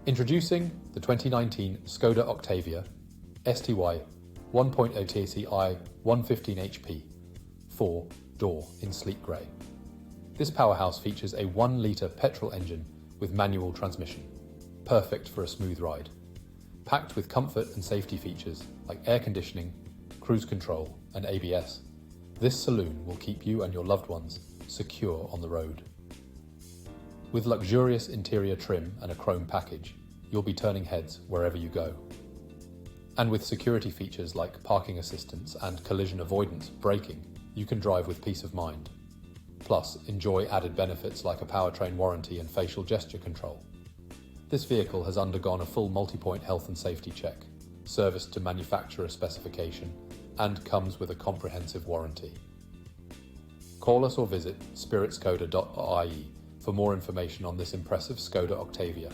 Introducing the 2019 Skoda Octavia STY 1.0 TSI 115 HP 4-door in sleek grey. This powerhouse features a 1-litre petrol engine with manual transmission, perfect for a smooth ride. Packed with comfort and safety features like air conditioning, cruise control and ABS, this saloon will keep you and your loved ones secure on the road. With luxurious interior trim and a chrome package, you'll be turning heads wherever you go. And with security features like parking assistance and collision avoidance braking, you can drive with peace of mind. Plus, enjoy added benefits like a Powertrain warranty and FacialGesture control. This vehicle has undergone a full multi-point health and safety check, serviced to manufacturer specification, and comes with a comprehensive warranty. Call us or visit spiritskoda.ie for more information on this impressive Skoda Octavia.